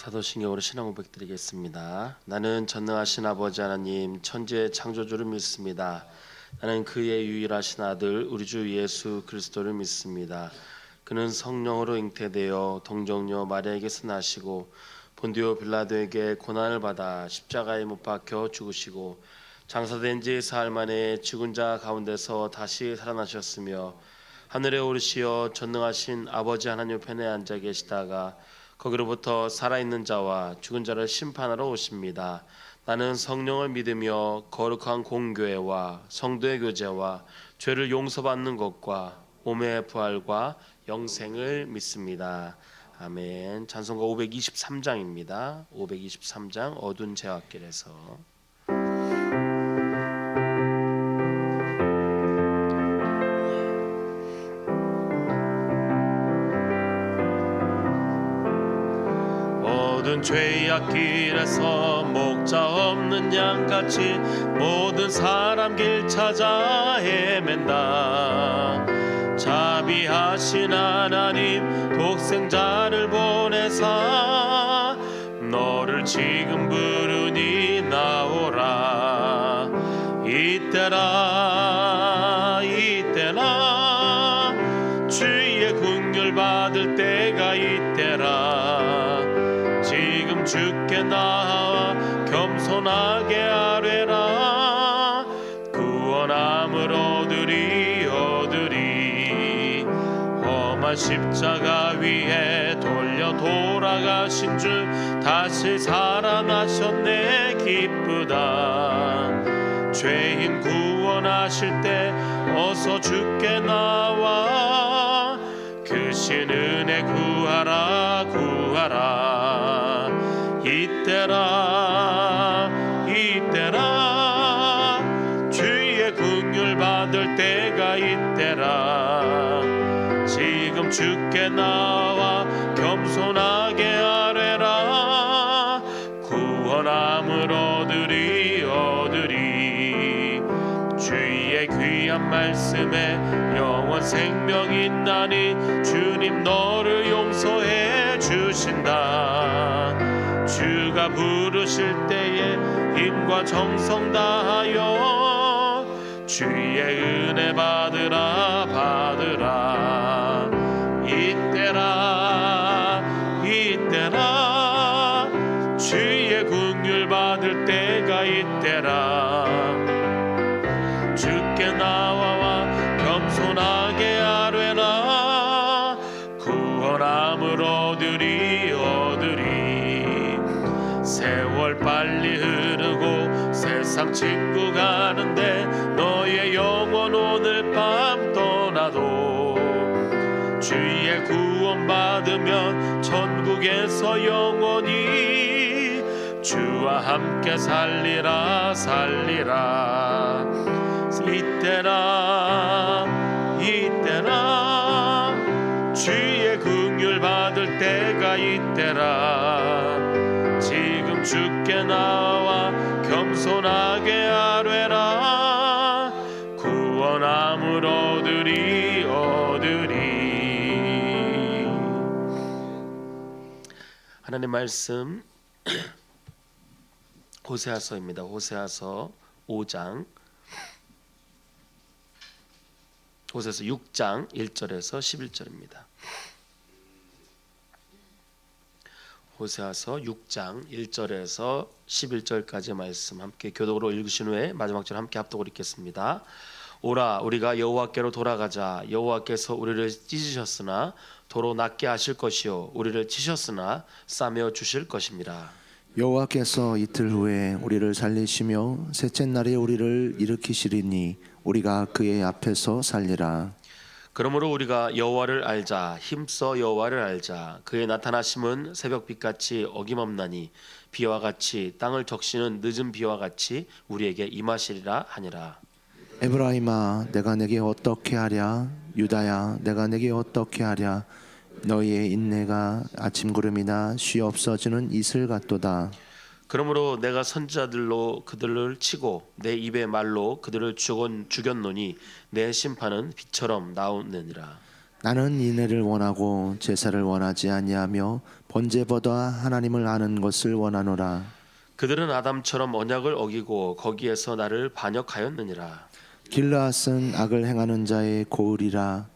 사도신경으로 신앙 고백 드리겠습니다. 나는 전능하신 아버지 하나님 천지의 창조주를 믿습니다. 나는 그의 유일하신 아들 우리 주 예수 그리스도를 믿습니다. 그는 성령으로 잉태되어 동정녀 마리아에게서 나시고 본디오 빌라도에게 고난을 받아 십자가에 못 박혀 죽으시고 장사된 지 사흘 만에 죽은 자 가운데서 다시 살아나셨으며 하늘에 오르시어 전능하신 아버지 하나님 편에 앉아 계시다가 거기로부터 살아있는 자와 죽은 자를 심판하러 오십니다. 나는 성령을 믿으며 거룩한 공교회와 성도의 교제와 죄를 용서받는 것과 몸의 부활과 영생을 믿습니다. 아멘. 찬송가 523장입니다. 523장 어두운 제왕길에서. 모든 죄악길에서 목자 없는 양같이 모든 사람 길 찾아 헤맨다. 자비하신 하나님 독생자를 보내사 너를 지금 부르니 나오라. 이때라 이때라 주의 긍휼 받을 때가 이때라. 지금 주께 나와 겸손하게 아뢰라. 구원함을 얻으리 험한 십자가 위에 돌려 돌아가신 주 다시 살아나셨네 기쁘다. 죄인 구원하실 때 어서 주께 나와 그 신 은혜 구하라 구하라. 이때라 이때라 주의 긍휼 받을 때가 이때라. 지금 주께 나와 겸손하게 아뢰라. 구원함을 얻으리 주의 귀한 말씀에 영원 생명 있나니 주님 너를 용서해 주신다. 주가 부르실 때에 힘과 정성 다하여 주의 은혜 받으라 받으라. 이때라 이때라 주의 긍휼 받을 때가 이때라. 주께 나와 겸손하게 아뢰라. 구원함을 얻으리 세월 빨리 흐르고 세상 친구 가는데 너의 영혼 오늘 밤 떠나도 주의 구원 받으면 천국에서 영원히 주와 함께 살리라. 이때라 주의 긍휼 받을 때가 이때라. 지금 주께 나와 겸손하게 아뢰라. 구원함을 얻으리 하나님 말씀 호세아서입니다. 호세아서 5장 호세아서 6장 1절에서 11절입니다. 호세아서 6장 1절에서 11절까지 말씀 함께 교독으로 읽으신 후에 마지막 절 함께 합독으로 읽겠습니다. 오라 우리가 여호와께로 돌아가자. 여호와께서 우리를 찢으셨으나 도로 낫게 하실 것이요 우리를 치셨으나 싸매 주실 것입니다. 여호와께서 이틀 후에 우리를 살리시며 셋째 날에 우리를 일으키시리니 우리가 그의 앞에서 살리라. 그러므로 우리가 여호와를 알자. 힘써 여호와를 알자. 그의 나타나심은 새벽빛같이 어김없나니 비와 같이 땅을 적시는 늦은 비와 같이 우리에게 임하시리라 하니라. 에브라임아 내가 내게 어떻게 하랴. 유다야 내가 내게 어떻게 하랴. 너희의 인내가 아침 구름이나 쉬 없어지는 이슬 같도다. 그러므로 내가 선지자들로 그들을 치고 내 입의 말로 그들을 죽였노니 내 심판은 빛처럼 나오느니라. 나는 인애를 원하고 제사를 원하지 아니하며 번제보다 하나님을 아는 것을 원하노라. 그들은 아담처럼 언약을 어기고 거기에서 나를 반역하였느니라. 길르앗은 악을 행하는 자의 고을이라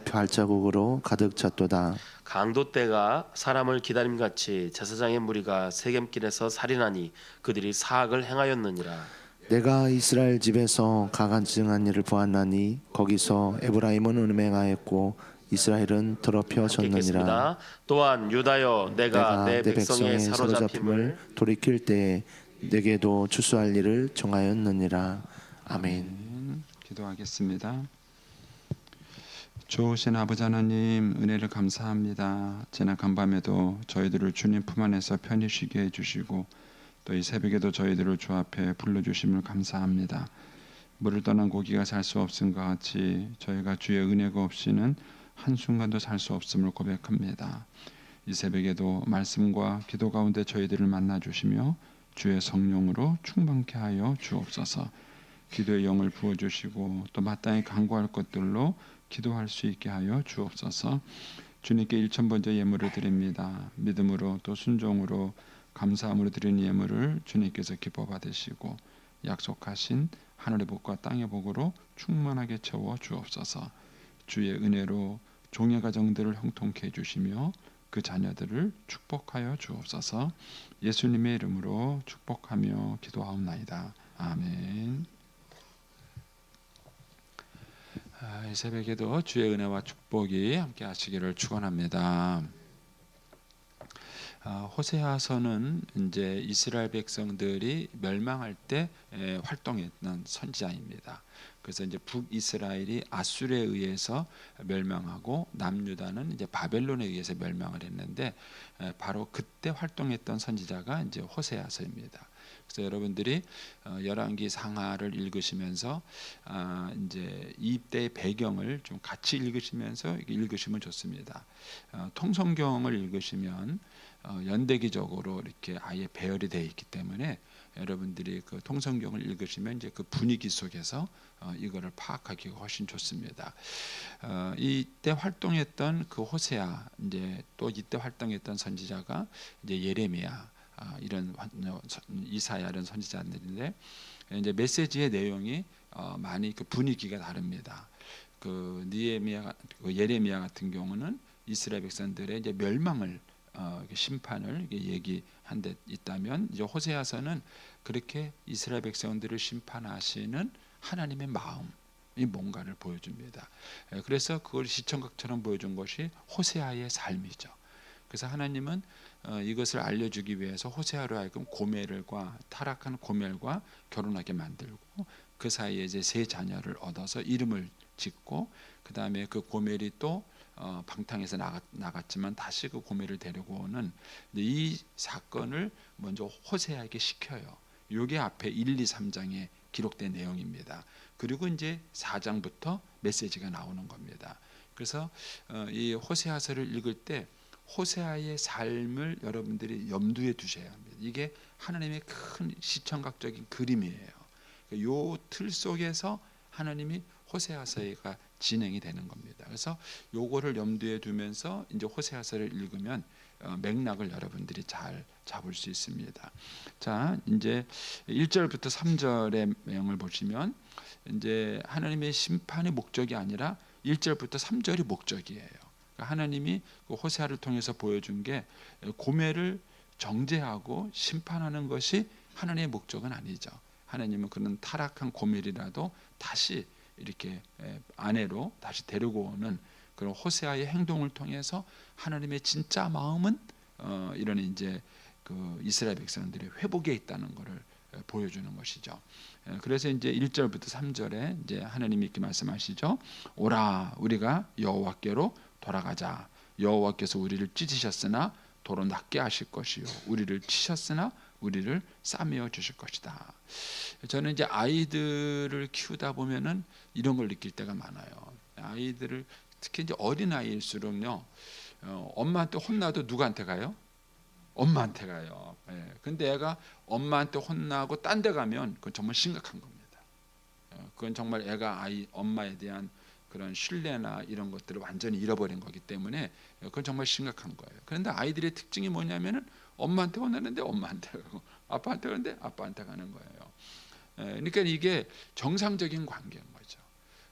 발자국으로 가득 찼도다. 강도 때가 사람을 기다림같이 제사장의 무리가 세겜길에서 살인하니 그들이 사악을 행하였느니라. 내가 이스라엘 집에서 가증한 일을 보았나니 거기서 에브라임은 음행하였고 이스라엘은 더럽혀졌느니라. 읽겠습니다. 또한 유다여 내가 내 백성의 사로잡힘을 돌이킬 때에 내게도 추수할 일을 정하였느니라. 아멘. 기도하겠습니다. 좋으신 아버지 하나님, 은혜를 감사합니다. 지난 간밤에도 저희들을 주님 품 안에서 편히 쉬게 해주시고 또 이 새벽에도 저희들을 주 앞에 불러주심을 감사합니다. 물을 떠난 고기가 살 수 없음과 같이 저희가 주의 은혜가 없이는 한순간도 살 수 없음을 고백합니다. 이 새벽에도 말씀과 기도 가운데 저희들을 만나주시며 주의 성령으로 충만케 하여 주옵소서. 기도의 영을 부어주시고 또 마땅히 간구할 것들로 기도할 수 있게 하여 주옵소서. 주님께 일천번째 예물을 드립니다. 믿음으로 또 순종으로 감사함으로 드리는 예물을 주님께서 기뻐 받으시고 약속하신 하늘의 복과 땅의 복으로 충만하게 채워 주옵소서. 주의 은혜로 종의 가정들을 형통케 해주시며 그 자녀들을 축복하여 주옵소서. 예수님의 이름으로 축복하며 기도하옵나이다. 아멘. 이 새벽에도 주의 은혜와 축복이 함께 하시기를 축원합니다. 호세아서는 이제 이스라엘 백성들이 멸망할 때 활동했던 선지자입니다. 그래서 이제 북이스라엘이 아수르에 의해서 멸망하고 남유다는 이제 바벨론에 의해서 멸망을 했는데 바로 그때 활동했던 선지자가 이제 호세아서입니다. 그래서 여러분들이 열왕기 상하를 읽으시면서 이제 이때의 배경을 좀 같이 읽으시면서 읽으시면 좋습니다. 통성경을 읽으시면 연대기적으로 이렇게 아예 배열이 되어 있기 때문에 여러분들이 그 통성경을 읽으시면 이제 그 분위기 속에서 이거를 파악하기가 훨씬 좋습니다. 이때 활동했던 그 호세아, 이제 또 이때 활동했던 선지자가 이제 예레미야, 이런 이사야 이런 선지자들인데 이제 메시지의 내용이 많이 그 분위기가 다릅니다. 그 예레미야 같은 경우는 이스라엘 백성들의 이제 멸망을 심판을 얘기한 데 있다면 이제 호세아서는 그렇게 이스라엘 백성들을 심판하시는 하나님의 마음이 뭔가를 보여줍니다. 그래서 그걸 시청각처럼 보여준 것이 호세아의 삶이죠. 그래서 하나님은 이것을 알려주기 위해서 호세아로 하여금 고멜과 타락한 고멜과 결혼하게 만들고 그 사이에 이제 세 자녀를 얻어서 이름을 짓고 그 다음에 그 고멜이 또 방탕에서 나갔지만 다시 그 고멜을 데리고 오는 이 사건을 먼저 호세아에게 시켜요. 이게 앞에 1, 2, 3장에 기록된 내용입니다. 그리고 이제 4장부터 메시지가 나오는 겁니다. 그래서 이 호세아서를 읽을 때 호세아의 삶을 여러분들이 염두에 두셔야 합니다. 이게 하나님의 큰 시청각적인 그림이에요. 이 틀 속에서 하나님이 호세아서가 진행이 되는 겁니다. 그래서 요거를 염두에 두면서 이제 호세아서를 읽으면 맥락을 여러분들이 잘 잡을 수 있습니다. 자, 이제 1절부터 3절의 내용을 보시면 이제 하나님의 심판의 목적이 아니라 1절부터 3절이 목적이에요. 그러니까 하나님이 그 호세아를 통해서 보여준 게 고멜을 정죄하고 심판하는 것이 하나님의 목적은 아니죠. 하나님은 그런 타락한 고멜이라도 다시 이렇게 아내로 다시 데리고 오는 그런 호세아의 행동을 통해서 하나님의 진짜 마음은 이런 이제 그 이스라엘 백성들의 회복에 있다는 것을 보여주는 것이죠. 그래서 이제 1절부터 3절에 이제 하나님이 이렇게 말씀하시죠. 오라 우리가 여호와께로 돌아가자. 여호와께서 우리를 찢으셨으나 도로 낫게 하실 것이요 우리를 치셨으나 우리를 싸매어 주실 것이다. 저는 이제 아이들을 키우다 보면은 이런 걸 느낄 때가 많아요. 아이들을 특히 이제 어린 아이일수록요, 엄마한테 혼나도 누구한테 가요? 엄마한테 가요. 근데 애가 엄마한테 혼나고 딴 데 가면 그건 정말 심각한 겁니다. 그건 정말 애가 엄마에 대한 그런 신뢰나 이런 것들을 완전히 잃어버린 거기 때문에 그건 정말 심각한 거예요. 그런데 아이들의 특징이 뭐냐면은 엄마한테 혼나는데 엄마한테 가고 아빠한테 가는데 아빠한테 가는 거예요. 그러니까 이게 정상적인 관계인 거죠.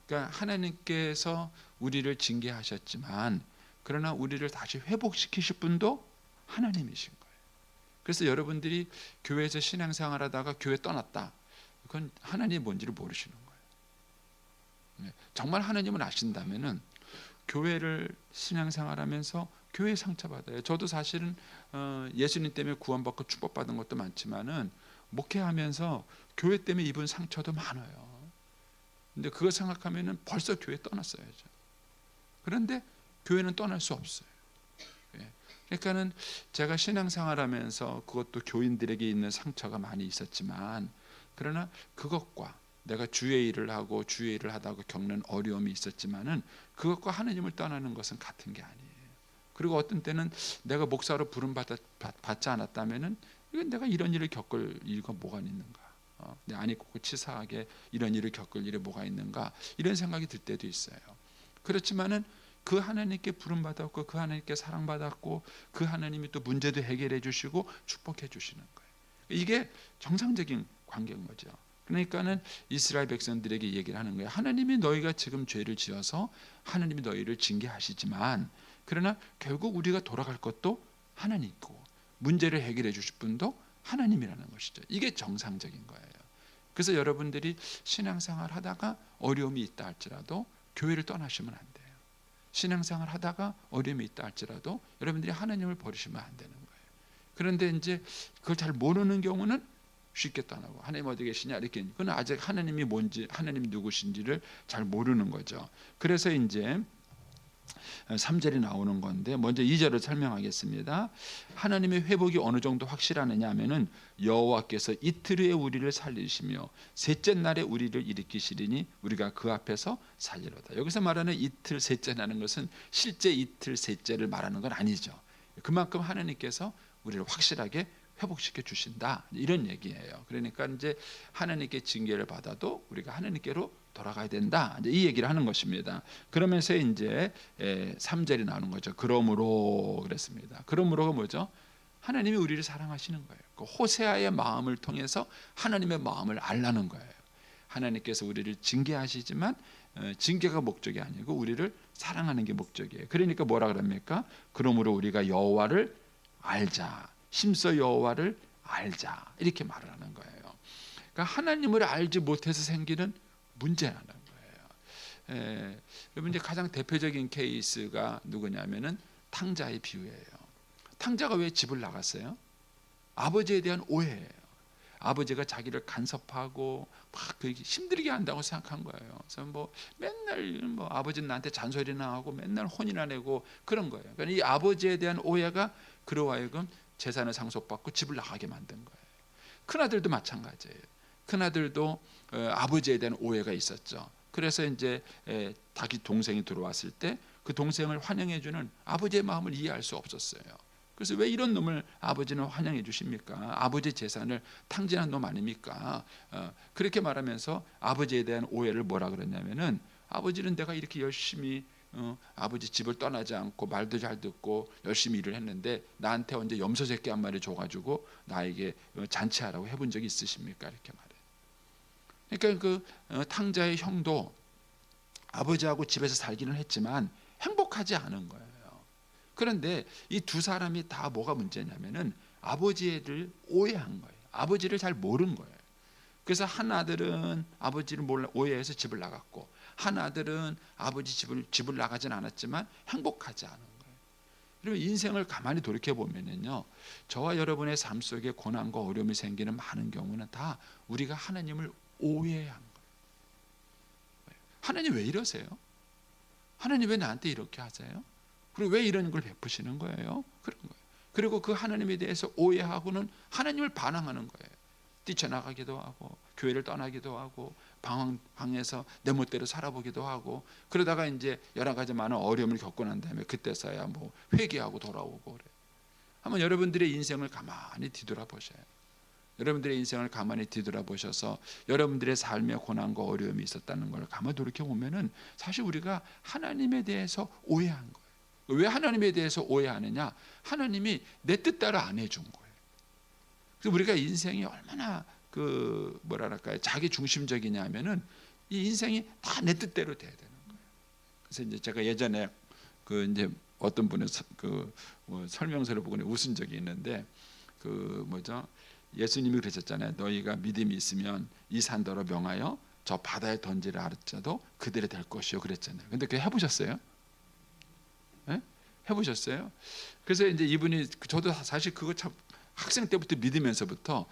그러니까 하나님께서 우리를 징계하셨지만 그러나 우리를 다시 회복시키실 분도 하나님이신 거예요. 그래서 여러분들이 교회에서 신앙생활하다가 교회 떠났다. 그건 하나님이 뭔지를 모르시는 거예요. 정말 하나님을 아신다면은 교회를 신앙생활하면서 교회 상처받아요. 저도 사실은 예수님 때문에 구원받고 축복받은 것도 많지만은 목회하면서 교회 때문에 입은 상처도 많아요. 근데 그거 생각하면은 벌써 교회 떠났어야죠. 그런데 교회는 떠날 수 없어요. 그러니까는 제가 신앙생활하면서 그것도 교인들에게 있는 상처가 많이 있었지만 그러나 그것과 내가 주의 일을 하고 주의 일을 하다가 겪는 어려움이 있었지만은 그것과 하나님을 떠나는 것은 같은 게 아니에요. 그리고 어떤 때는 내가 목사로 부름 받지 않았다면은 이건 내가 이런 일을 겪을 이유가 뭐가 있는가? 내 안이 고 치사하게 이런 일을 겪을 일이 뭐가 있는가? 이런 생각이 들 때도 있어요. 그렇지만은 그 하나님께 부름 받았고 그 하나님께 사랑받았고 그 하나님이 또 문제도 해결해 주시고 축복해 주시는 거예요. 이게 정상적인 관계인 거죠. 그러니까는 이스라엘 백성들에게 얘기를 하는 거예요. 하나님이 너희가 지금 죄를 지어서 하나님이 너희를 징계하시지만 그러나 결국 우리가 돌아갈 것도 하나님이고 문제를 해결해 주실 분도 하나님이라는 것이죠. 이게 정상적인 거예요. 그래서 여러분들이 신앙생활 하다가 어려움이 있다 할지라도 교회를 떠나시면 안 돼요. 신앙생활 하다가 어려움이 있다 할지라도 여러분들이 하나님을 버리시면 안 되는 거예요. 그런데 이제 그걸 잘 모르는 경우는 쉽게 떠나고 하나님 어디 계시냐 이렇게 그건 아직 하나님이 뭔지 하나님이 누구신지를 잘 모르는 거죠. 그래서 이제 3절이 나오는 건데 먼저 2절을 설명하겠습니다. 하나님의 회복이 어느 정도 확실하느냐 하면은 여호와께서 이틀 후에 우리를 살리시며 셋째 날에 우리를 일으키시리니 우리가 그 앞에서 살리로다. 여기서 말하는 이틀 셋째라는 것은 실제 이틀 셋째를 말하는 건 아니죠. 그만큼 하나님께서 우리를 확실하게 회복시켜 주신다 이런 얘기예요. 그러니까 이제 하나님께 징계를 받아도 우리가 하나님께로 돌아가야 된다. 이제 이 얘기를 하는 것입니다. 그러면서 이제 3절이 나오는 거죠. 그러므로 그랬습니다. 그러므로가 뭐죠? 하나님이 우리를 사랑하시는 거예요. 그 호세아의 마음을 통해서 하나님의 마음을 알라는 거예요. 하나님께서 우리를 징계하시지만 징계가 목적이 아니고 우리를 사랑하는 게 목적이에요. 그러니까 뭐라 그럽니까? 그러므로 우리가 여호와를 알자. 심서 여호와를 알자. 이렇게 말을 하는 거예요. 그러니까 하나님을 알지 못해서 생기는 문제라는 거예요. 여러분 이제 가장 대표적인 케이스가 누구냐면은 탕자의 비유예요. 탕자가 왜 집을 나갔어요? 아버지에 대한 오해예요. 아버지가 자기를 간섭하고 막 힘들게 한다고 생각한 거예요. 그래서 뭐 맨날 뭐 아버지는 나한테 잔소리나 하고 맨날 혼이나 내고 그런 거예요. 그러니까 이 아버지에 대한 오해가 그로 하여금 재산을 상속받고 집을 나가게 만든 거예요. 큰아들도 마찬가지예요. 큰아들도 아버지에 대한 오해가 있었죠. 그래서 이제 자기 동생이 들어왔을 때 그 동생을 환영해주는 아버지의 마음을 이해할 수 없었어요. 그래서 왜 이런 놈을 아버지는 환영해 주십니까? 아버지 재산을 탕진한 놈 아닙니까? 그렇게 말하면서 아버지에 대한 오해를 뭐라 그랬냐면은 아버지는 내가 이렇게 열심히 아버지 집을 떠나지 않고 말도 잘 듣고 열심히 일을 했는데 나한테 언제 염소 새끼 한 마리 줘가지고 나에게 잔치하라고 해본 적이 있으십니까? 이렇게 말해. 그러니까 그 탕자의 형도 아버지하고 집에서 살기는 했지만 행복하지 않은 거예요. 그런데 이 두 사람이 다 뭐가 문제냐면은 아버지를 오해한 거예요. 아버지를 잘 모른 거예요. 그래서 한 아들은 아버지를 오해해서 집을 나갔고 한 아들은 아버지 집을 나가진 않았지만 행복하지 않은 거예요. 그러면 인생을 가만히 돌이켜 보면은요, 저와 여러분의 삶 속에 고난과 어려움이 생기는 많은 경우는 다 우리가 하나님을 오해한 거예요. 하나님 왜 이러세요? 하나님 왜 나한테 이렇게 하세요? 그리고 왜 이런 걸 베푸시는 거예요? 그런 거예요. 그리고 그 하나님에 대해서 오해하고는 하나님을 반항하는 거예요. 뛰쳐나가기도 하고 교회를 떠나기도 하고 방에서 내 멋대로 살아보기도 하고 그러다가 이제 여러 가지 많은 어려움을 겪고 난 다음에 그때서야 뭐 회개하고 돌아오고 그래. 한번 여러분들의 인생을 가만히 뒤돌아보셔요. 여러분들의 인생을 가만히 뒤돌아보셔서 여러분들의 삶에 고난과 어려움이 있었다는 걸 가만히 돌이켜보면은 사실 우리가 하나님에 대해서 오해한 거예요. 왜 하나님에 대해서 오해하느냐? 하나님이 내 뜻대로 안 해준 거예요. 그래서 우리가 인생이 얼마나 뭐랄까요, 자기 중심적이냐면은 이 인생이 다 내 뜻대로 돼야 되는 거예요. 그래서 이제 제가 예전에 이제 어떤 분의 뭐 설명서를 보고 웃은 적이 있는데 예수님이 그러셨잖아요. 너희가 믿음이 있으면 이 산더러 명하여 저 바다에 던지라 할지라도 그대로 될 것이요 그랬잖아요. 근데 그거 해보셨어요? 네? 해보셨어요? 그래서 이제 이분이 저도 사실 그거 참 학생 때부터 믿으면서부터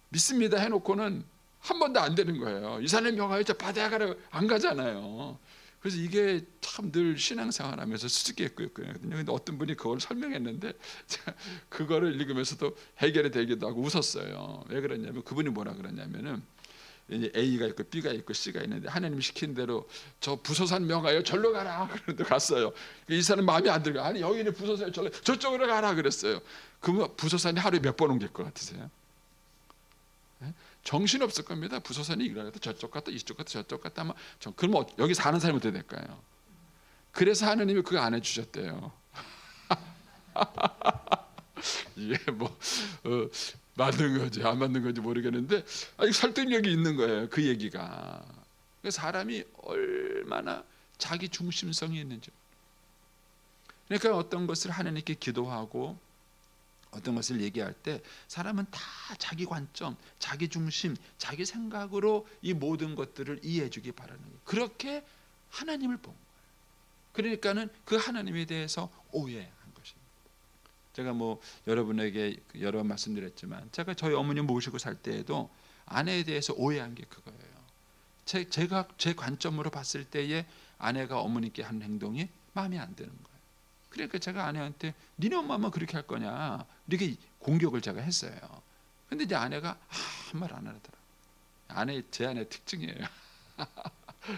믿습니다 해놓고는 한 번도 안 되는 거예요. 이 산에 명하여 저 바다에 가라 안 가잖아요. 그래서 이게 참 늘 신앙생활하면서 수수께끼였거든요. 근데 어떤 분이 그걸 설명했는데 제가 그거를 읽으면서도 해결이 되기도 하고 웃었어요. 왜 그러냐면 그분이 뭐라 그러냐면은 이제 A가 있고 B가 있고 C가 있는데 하나님 시킨 대로 저 부소산 명하여 절로 가라 그런데 갔어요. 이 사람 마음에 안 들고 아니 여기는 부소산이 절로 저쪽으로 가라 그랬어요. 그러면 부소산이 하루에 몇 번 옮길 것 같으세요? 네? 정신 없을 겁니다. 부소산이 이거 갔다 저쪽 갔다 이쪽 갔다 저쪽 갔다 하면 그러면 여기 사는 사람이 어떻게 될까요? 그래서 하나님이 그거 안 해주셨대요. 이게 맞는 건지 안 맞는 건지 모르겠는데 설득력이 있는 거예요. 그 얘기가. 사람이 얼마나 자기 중심성이 있는지. 그러니까 어떤 것을 하나님께 기도하고 어떤 것을 얘기할 때 사람은 다 자기 관점, 자기 중심, 자기 생각으로 이 모든 것들을 이해해 주기 바라는 거예요. 그렇게 하나님을 본 거예요. 그러니까는 그 하나님에 대해서 오해한 것입니다. 제가 여러분에게 여러 번 말씀드렸지만 제가 저희 어머니 모시고 살 때에도 아내에 대해서 오해한 게 그거예요. 제가 제 관점으로 봤을 때에 아내가 어머니께 한 행동이 마음에 안 드는 거예요. 그러니까 제가 아내한테 니네 엄마만 그렇게 할 거냐 이렇게 공격을 제가 했어요. 근데 이제 아내가 아무 말 안 하더라고요. 제 아내의 특징이에요.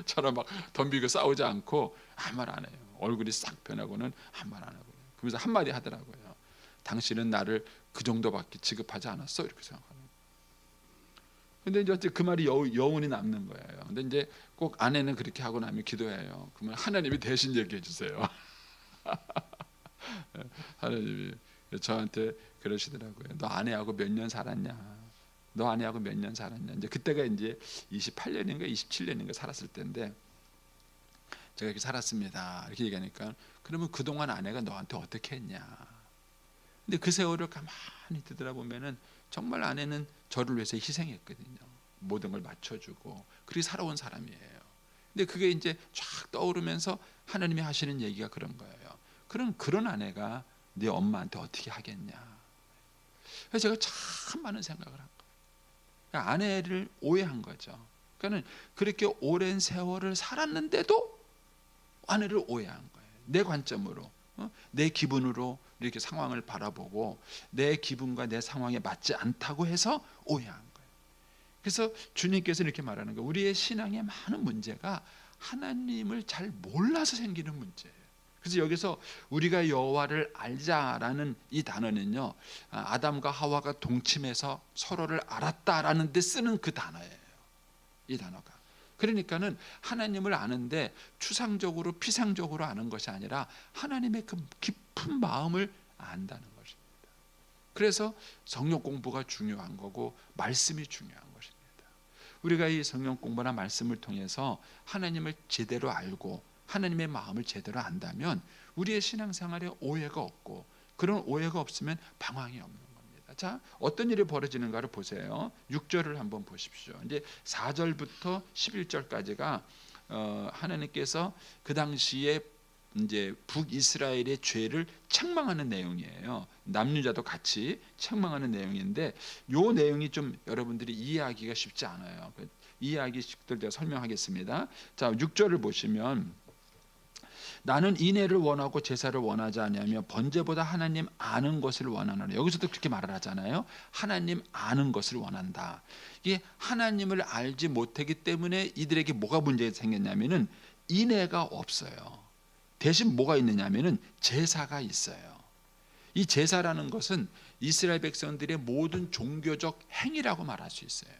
저랑 막 덤비고 싸우지 않고 아무 말 안 해요. 얼굴이 싹 변하고는 아무 말 안 하고. 그러면서 한마디 하더라고요. 당신은 나를 그 정도밖에 취급하지 않았어 이렇게 생각하는. 근데 이제 어째 그 말이 여운이 남는 거예요. 근데 이제 꼭 아내는 그렇게 하고 나면 기도해요. 그러면 하나님이 대신 얘기해 주세요. 하나님이 저한테 그러시더라고요. 너 아내하고 몇 년 살았냐? 너 아내하고 몇 년 살았냐? 이제 그때가 이제 28년인가 27년인가 살았을 때인데 제가 이렇게 살았습니다. 이렇게 얘기하니까 그러면 그동안 아내가 너한테 어떻게 했냐? 근데 그 세월을 가만히 뒤돌아보면은 정말 아내는 저를 위해서 희생했거든요. 모든 걸 맞춰주고 그렇게 살아온 사람이에요. 근데 그게 이제 쫙 떠오르면서 하나님이 하시는 얘기가 그런 거예요. 그런 아내가 네 엄마한테 어떻게 하겠냐? 그래서 제가 참 많은 생각을 한 거예요. 그러니까 아내를 오해한 거죠. 그러니까 그렇게 오랜 세월을 살았는데도 아내를 오해한 거예요. 내 관점으로, 내 기분으로 이렇게 상황을 바라보고 내 기분과 내 상황에 맞지 않다고 해서 오해한 거예요. 그래서 주님께서 이렇게 말하는 거예요. 우리의 신앙의 많은 문제가 하나님을 잘 몰라서 생기는 문제예요. 그래서 여기서 우리가 여호와를 알자라는 이 단어는요, 아담과 하와가 동침해서 서로를 알았다라는 데 쓰는 그 단어예요. 이 단어가. 그러니까는 하나님을 아는데 추상적으로 피상적으로 아는 것이 아니라 하나님의 그 깊은 마음을 안다는 것입니다. 그래서 성경 공부가 중요한 거고 말씀이 중요한 것입니다. 우리가 이 성경 공부나 말씀을 통해서 하나님을 제대로 알고 하나님의 마음을 제대로 안다면 우리의 신앙생활에 오해가 없고 그런 오해가 없으면 방황이 없는 겁니다. 자, 어떤 일이 벌어지는가를 보세요. 6절을 한번 보십시오. 이제 4절부터 11절까지가 하나님께서 그 당시에 이제 북이스라엘의 죄를 책망하는 내용이에요. 남유자도 같이 책망하는 내용인데 이 내용이 좀 여러분들이 이해하기가 쉽지 않아요. 이해하기 쉽도록 제가 설명하겠습니다. 자, 6절을 보시면 나는 인애를 원하고 제사를 원하지 아니하며 번제보다 하나님 아는 것을 원하노라. 여기서도 그렇게 말을 하잖아요. 하나님 아는 것을 원한다. 이게 하나님을 알지 못하기 때문에 이들에게 뭐가 문제가 생겼냐면은 인애가 없어요. 대신 뭐가 있느냐면은 제사가 있어요. 이 제사라는 것은 이스라엘 백성들의 모든 종교적 행위라고 말할 수 있어요.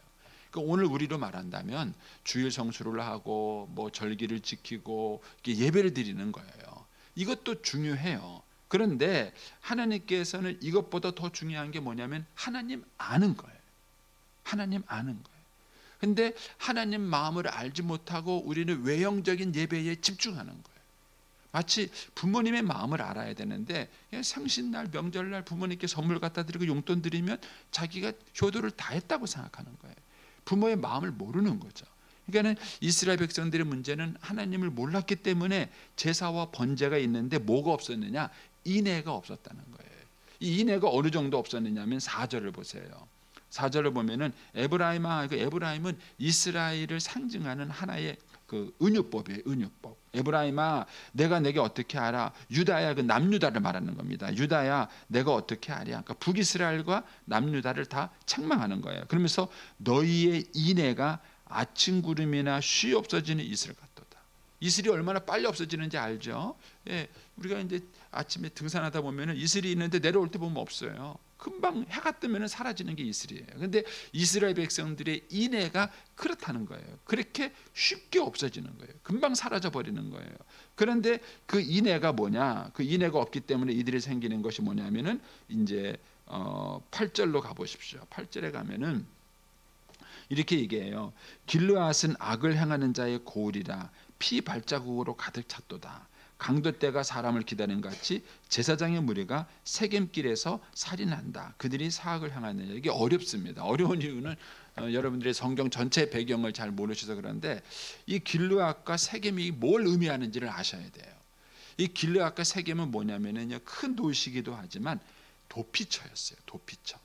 그러니까 오늘 우리로 말한다면 주일 성수를 하고 뭐 절기를 지키고 예배를 드리는 거예요. 이것도 중요해요. 그런데 하나님께서는 이것보다 더 중요한 게 뭐냐면 하나님 아는 거예요. 하나님 아는 거예요. 근데 하나님 마음을 알지 못하고 우리는 외형적인 예배에 집중하는 거예요. 마치 부모님의 마음을 알아야 되는데 생신날, 명절날 부모님께 선물 갖다 드리고 용돈 드리면 자기가 효도를 다 했다고 생각하는 거예요. 부모의 마음을 모르는 거죠. 그러니까 이스라엘 백성들의 문제는 하나님을 몰랐기 때문에 제사와 번제가 있는데 뭐가 없었느냐? 인애가 없었다는 거예요. 이 인애가 어느 정도 없었느냐면 4절을 보세요. 4절을 보면은 에브라임은 이스라엘을 상징하는 하나의 그 은유법이에요. 은유법. 에브라임아 내가 내게 어떻게 알아? 유다야, 그 남유다를 말하는 겁니다. 유다야 내가 어떻게 알아? 그러니까 북이스라엘과 남유다를 다 책망하는 거예요. 그러면서 너희의 인애가 아침 구름이나 쉬 없어지는 이슬 같도다. 이슬이 얼마나 빨리 없어지는지 알죠? 예, 우리가 이제 아침에 등산하다 보면은 이슬이 있는데 내려올 때 보면 없어요. 금방 해가 뜨면 사라지는 게 이슬이에요. 그런데 이스라엘 백성들의 인애가 그렇다는 거예요. 그렇게 쉽게 없어지는 거예요. 금방 사라져 버리는 거예요. 그런데 그 인애가 뭐냐? 그 인애가 없기 때문에 이들이 생기는 것이 뭐냐면은 이제 8절로 가 보십시오. 8절에 가면은 이렇게 얘기해요. 길르앗은 악을 행하는 자의 고울이라 피 발자국으로 가득 찼도다. 강도떼가 사람을 기다리는 같이 제사장의 무리가 세겜길에서 살인한다. 그들이 사악을 행하느냐. 이게 어렵습니다. 어려운 이유는 여러분들의 성경 전체 배경을 잘 모르셔서 그런데 이 길르앗과 세겜이 뭘 의미하는지를 아셔야 돼요. 이 길르앗과 세겜은 뭐냐면요, 큰 도시이기도 하지만 도피처였어요. 도피처.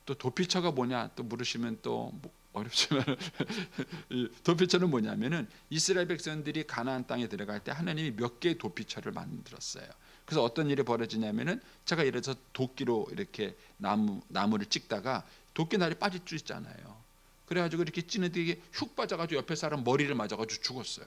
또 도피처가 뭐냐 또 물으시면 또 어렵지만 도피처는 뭐냐면은 이스라엘 백성들이 가나안 땅에 들어갈 때 하나님이 몇 개의 도피처를 만들었어요. 그래서 어떤 일이 벌어지냐면은 제가 예를 들어서 도끼로 이렇게 나무를 찍다가 도끼날이 빠질 수 있잖아요. 그래가지고 이렇게 찌는데 이게 훅 빠져가지고 옆에 사람 머리를 맞아가지고 죽었어요.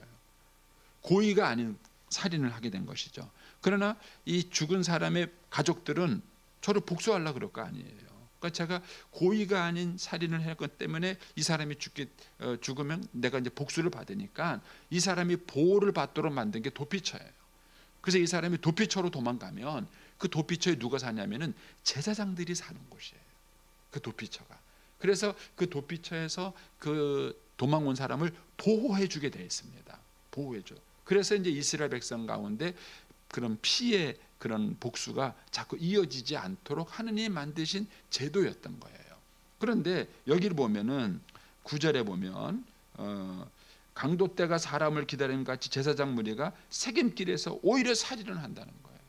고의가 아닌 살인을 하게 된 것이죠. 그러나 이 죽은 사람의 가족들은 저를 복수하려고 그럴 거 아니에요. 그러니까 제가 고의가 아닌 살인을 했기 때문에 이 사람이 죽으면 내가 이제 복수를 받으니까 이 사람이 보호를 받도록 만든 게 도피처예요. 그래서 이 사람이 도피처로 도망가면 그 도피처에 누가 사냐면은 제사장들이 사는 곳이에요. 그 도피처가. 그래서 그 도피처에서 그 도망 온 사람을 보호해 주게 되어 있습니다. 보호해 줘. 그래서 이제 이스라엘 백성 가운데 그런 피해 그런 복수가 자꾸 이어지지 않도록 하느님이 만드신 제도였던 거예요. 그런데 여기를 보면은 9절에 보면 강도떼가 사람을 기다리는 같이 제사장 무리가 세겜길에서 오히려 살인을 한다는 거예요.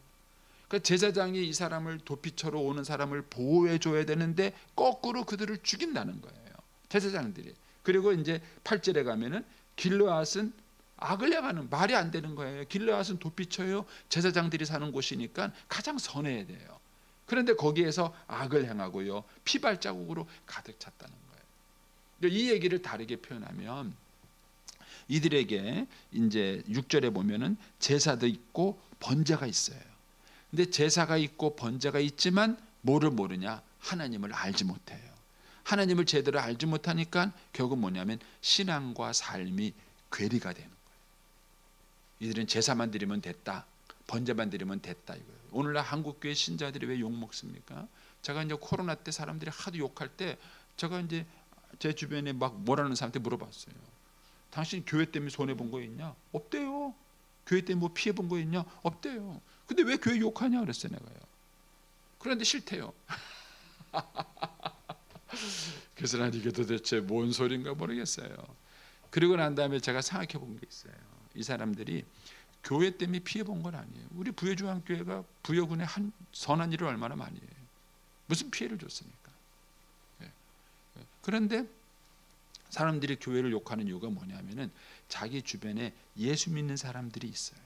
그러니까 제사장이 이 사람을 도피처로 오는 사람을 보호해 줘야 되는데 거꾸로 그들을 죽인다는 거예요. 제사장들이. 그리고 이제 8절에 가면은 길르앗은 악을 행하는, 말이 안 되는 거예요. 길르앗은 도피처예요. 제사장들이 사는 곳이니까 가장 선해야 돼요. 그런데 거기에서 악을 행하고요, 피발자국으로 가득 찼다는 거예요. 이 얘기를 다르게 표현하면 이들에게 이제 6절에 보면은 제사도 있고 번제가 있어요. 근데 제사가 있고 번제가 있지만 뭐를 모르냐? 하나님을 알지 못해요. 하나님을 제대로 알지 못하니까 결국 뭐냐면 신앙과 삶이 괴리가 되는 거예요. 이들은 제사만 드리면 됐다, 번제만 드리면 됐다 이거예요. 오늘날 한국교회 신자들이 왜 욕 먹습니까? 제가 이제 코로나 때 사람들이 하도 욕할 때 제가 이제 제 주변에 막 뭐라는 사람한테 물어봤어요. 당신 교회 때문에 손해 본 거 있냐? 없대요. 교회 때문에 뭐 피해 본 거 있냐? 없대요. 근데 왜 교회 욕하냐 그랬어요, 내가요. 그런데 싫대요. 그래서 난 이게 도대체 뭔 소린가 모르겠어요. 그리고 난 다음에 제가 생각해 본 게 있어요. 이 사람들이 교회 때문에 피해 본 건 아니에요. 우리 부여중앙교회가 부여군에 한 선한 일을 얼마나 많이 해요. 무슨 피해를 줬습니까? 그런데 사람들이 교회를 욕하는 이유가 뭐냐면은 자기 주변에 예수 믿는 사람들이 있어요.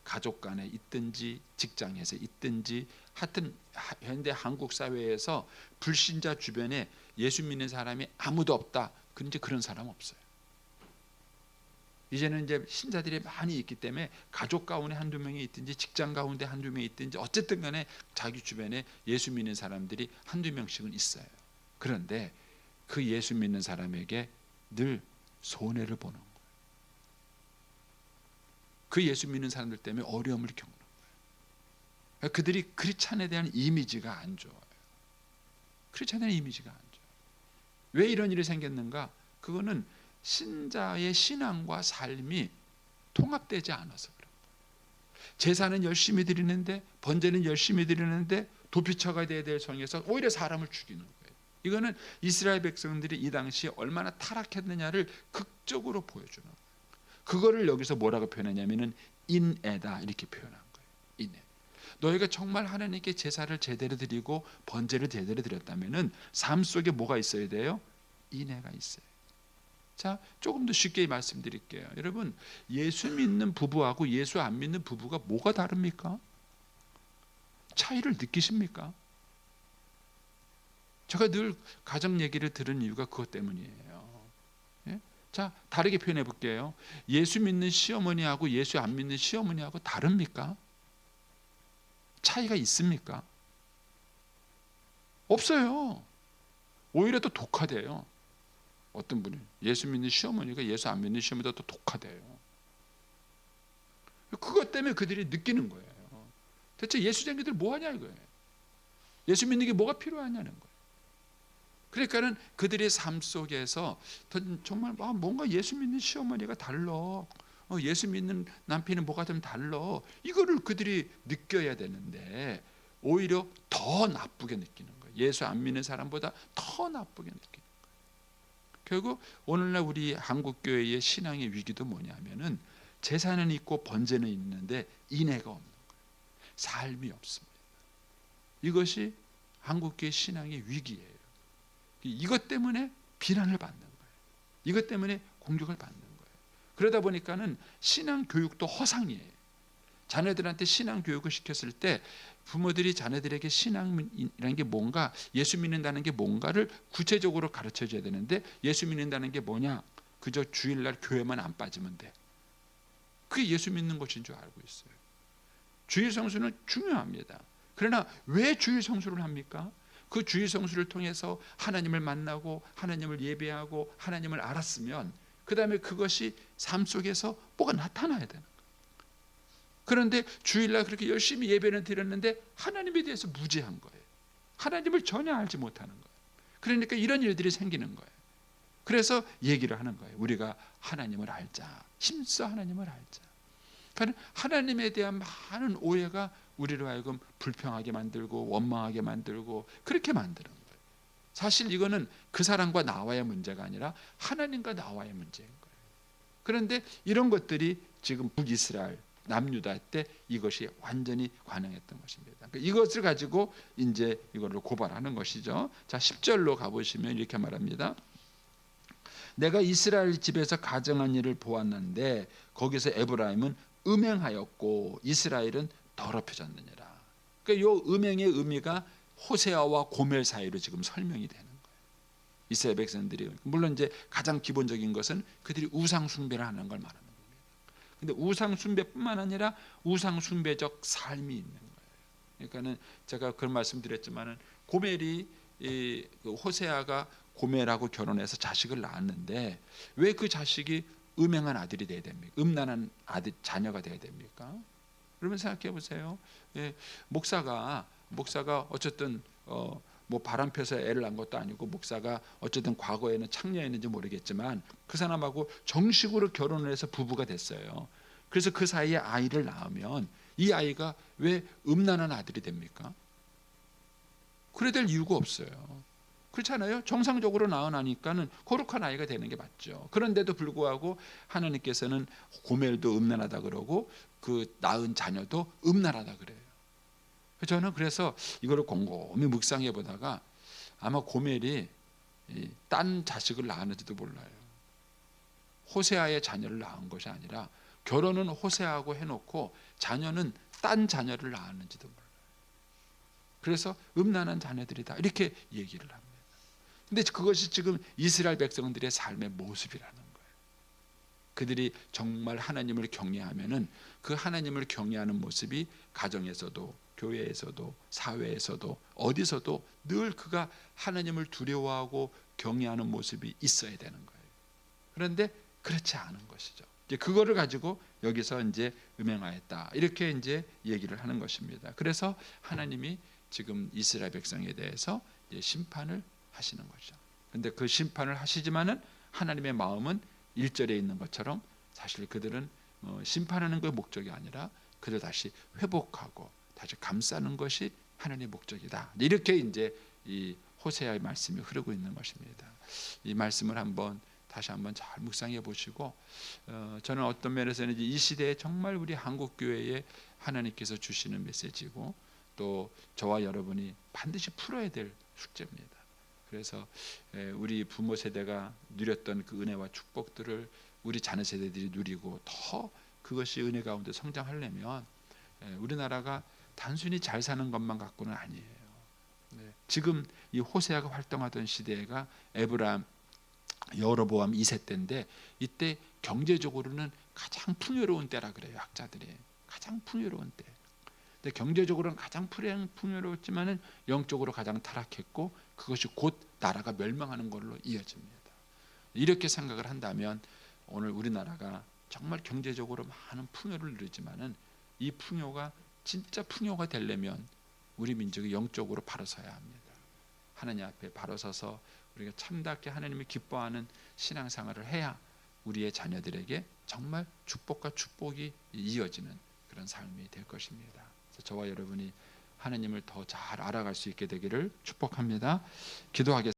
가족 간에 있든지 직장에서 있든지 하여튼 현대 한국 사회에서 불신자 주변에 예수 믿는 사람이 아무도 없다. 그런데 그런 사람 없어요. 이제는 이제 신자들이 많이 있기 때문에 가족 가운데 한두 명이 있든지 직장 가운데 한두 명이 있든지 어쨌든 간에 자기 주변에 예수 믿는 사람들이 한두 명씩은 있어요. 그런데 그 예수 믿는 사람에게 늘 손해를 보는 거예요. 그 예수 믿는 사람들 때문에 어려움을 겪는 거예요. 그들이 크리스찬에 대한 이미지가 안 좋아요. 크리스찬에 대한 이미지가 안 좋아요. 왜 이런 일이 생겼는가? 그거는 신자의 신앙과 삶이 통합되지 않아서 그런 거예요. 제사는 열심히 드리는데, 번제는 열심히 드리는데 도피처가 돼야 될 성에서 오히려 사람을 죽이는 거예요. 이거는 이스라엘 백성들이 이 당시에 얼마나 타락했느냐를 극적으로 보여주는 거예요. 그거를 여기서 뭐라고 표현하냐면은 인애다 이렇게 표현한 거예요. 인애. 너희가 정말 하나님께 제사를 제대로 드리고 번제를 제대로 드렸다면은 삶 속에 뭐가 있어야 돼요? 인애가 있어요. 자, 조금 더 쉽게 말씀드릴게요. 여러분, 예수 믿는 부부하고 예수 안 믿는 부부가 뭐가 다릅니까? 차이를 느끼십니까? 제가 늘 가정 얘기를 들은 이유가 그것 때문이에요. 예? 자, 다르게 표현해 볼게요. 예수 믿는 시어머니하고 예수 안 믿는 시어머니하고 다릅니까? 차이가 있습니까? 없어요. 오히려 더 독하대요. 어떤 분이 예수 믿는 시어머니가 예수 안 믿는 시어머니보다 더 독하대요. 그것 때문에 그들이 느끼는 거예요. 대체 예수쟁이들 뭐 하냐 이거예요. 예수 믿는 게 뭐가 필요하냐는 거예요. 그러니까는 그들의 삶 속에서 정말 뭔가 예수 믿는 시어머니가 달라. 예수 믿는 남편은 뭐가 좀 달라. 이거를 그들이 느껴야 되는데 오히려 더 나쁘게 느끼는 거예요. 예수 안 믿는 사람보다 더 나쁘게 느끼는 거예요. 결국 오늘날 우리 한국 교회의 신앙의 위기도 뭐냐면은 제사는 있고 번제는 있는데 인애가 없는 거예요. 삶이 없습니다. 이것이 한국 교회 신앙의 위기예요. 이것 때문에 비난을 받는 거예요. 이것 때문에 공격을 받는 거예요. 그러다 보니까는 신앙 교육도 허상이에요. 자녀들한테 신앙 교육을 시켰을 때 부모들이 자녀들에게 신앙이라는 게 뭔가, 예수 믿는다는 게 뭔가를 구체적으로 가르쳐 줘야 되는데 예수 믿는다는 게 뭐냐? 그저 주일날 교회만 안 빠지면 돼. 그게 예수 믿는 것인 줄 알고 있어요. 주일 성수는 중요합니다. 그러나 왜 주일 성수를 합니까? 그 주일 성수를 통해서 하나님을 만나고 하나님을 예배하고 하나님을 알았으면 그 다음에 그것이 삶 속에서 뭐가 나타나야 되는 거예요. 그런데 주일날 그렇게 열심히 예배는 드렸는데 하나님에 대해서 무지한 거예요. 하나님을 전혀 알지 못하는 거예요. 그러니까 이런 일들이 생기는 거예요. 그래서 얘기를 하는 거예요. 우리가 하나님을 알자. 힘써 하나님을 알자. 그러니까 하나님에 대한 많은 오해가 우리로 하여금 불평하게 만들고 원망하게 만들고 그렇게 만드는 거예요. 사실 이거는 그 사람과 나와의 문제가 아니라 하나님과 나와의 문제인 거예요. 그런데 이런 것들이 지금 북이스라엘 남유다 때 이것이 완전히 관영했던 것입니다. 그러니까 이것을 가지고 이제 이거를 고발하는 것이죠. 자, 10절로 가보시면 이렇게 말합니다. 내가 이스라엘 집에서 가정한 일을 보았는데 거기서 에브라임은 음행하였고 이스라엘은 더럽혀졌느니라. 그러니까 이 음행의 의미가 호세아와 고멜 사이로 지금 설명이 되는 거예요. 이스라엘 백성들이 물론 이제 가장 기본적인 것은 그들이 우상 숭배를 하는 걸 말하는 겁니다. 근데 우상 숭배뿐만 아니라 우상 숭배적 삶이 있는 거예요. 그러니까는 제가 그런 말씀드렸지만은 고멜이 그 호세아가 고멜하고 결혼해서 자식을 낳았는데 왜 그 자식이 음행한 아들이 돼야 됩니까? 음란한 아들 자녀가 돼야 됩니까? 그러면 생각해 보세요. 예, 목사가 어쨌든 뭐 바람 펴서 애를 낳은 것도 아니고 목사가 어쨌든 과거에는 창녀였는지 모르겠지만 그 사람하고 정식으로 결혼을 해서 부부가 됐어요. 그래서 그 사이에 아이를 낳으면 이 아이가 왜 음란한 아들이 됩니까? 그래야 될 이유가 없어요. 그렇잖아요. 정상적으로 낳으니까는 거룩한 아이가 되는 게 맞죠. 그런데도 불구하고 하나님께서는 고멜도 음란하다 그러고 그 낳은 자녀도 음란하다 그래요. 저는 그래서 이거를 곰곰이 묵상해 보다가 아마 고멜이 딴 자식을 낳았는지도 몰라요. 호세아의 자녀를 낳은 것이 아니라 결혼은 호세아하고 해놓고 자녀는 딴 자녀를 낳았는지도 몰라요. 그래서 음란한 자녀들이다 이렇게 얘기를 합니다. 근데 그것이 지금 이스라엘 백성들의 삶의 모습이라는 거예요. 그들이 정말 하나님을 경외하면은 그 하나님을 경외하는 모습이 가정에서도 교회에서도 사회에서도 어디서도 늘 그가 하나님을 두려워하고 경외하는 모습이 있어야 되는 거예요. 그런데 그렇지 않은 것이죠. 이제 그거를 가지고 여기서 이제 음행하였다 이렇게 이제 얘기를 하는 것입니다. 그래서 하나님이 지금 이스라엘 백성에 대해서 이제 심판을 하시는 거죠. 그런데 그 심판을 하시지만은 하나님의 마음은 1절에 있는 것처럼 사실 그들은 심판하는 게 목적이 아니라 그들 다시 회복하고 다시 감싸는 것이 하나님의 목적이다. 이렇게 이제 이 호세아의 말씀이 흐르고 있는 것입니다. 이 말씀을 다시 한번 잘 묵상해 보시고 저는 어떤 면에서는 이 시대에 정말 우리 한국 교회에 하나님께서 주시는 메시지고 또 저와 여러분이 반드시 풀어야 될 숙제입니다. 그래서 우리 부모 세대가 누렸던 그 은혜와 축복들을 우리 자녀 세대들이 누리고 더 그것이 은혜 가운데 성장하려면 우리나라가 단순히 잘 사는 것만 갖고는 아니에요. 지금 이 호세아가 활동하던 시대가 에브라임 여로보암 2세 때인데 이때 경제적으로는 가장 풍요로운 때라 그래요. 학자들이 가장 풍요로운 때. 근데 경제적으로는 가장 풍요로웠지만은 영적으로 가장 타락했고 그것이 곧 나라가 멸망하는 걸로 이어집니다. 이렇게 생각을 한다면 오늘 우리나라가 정말 경제적으로 많은 풍요를 누리지만은 이 풍요가 진짜 풍요가 되려면 우리 민족이 영적으로 바로 서야 합니다. 하나님 앞에 바로 서서 우리가 참답게 하나님을 기뻐하는 신앙생활을 해야 우리의 자녀들에게 정말 축복과 축복이 이어지는 그런 삶이 될 것입니다. 그래서 저와 여러분이 하나님을 더 잘 알아갈 수 있게 되기를 축복합니다. 기도하겠습니다.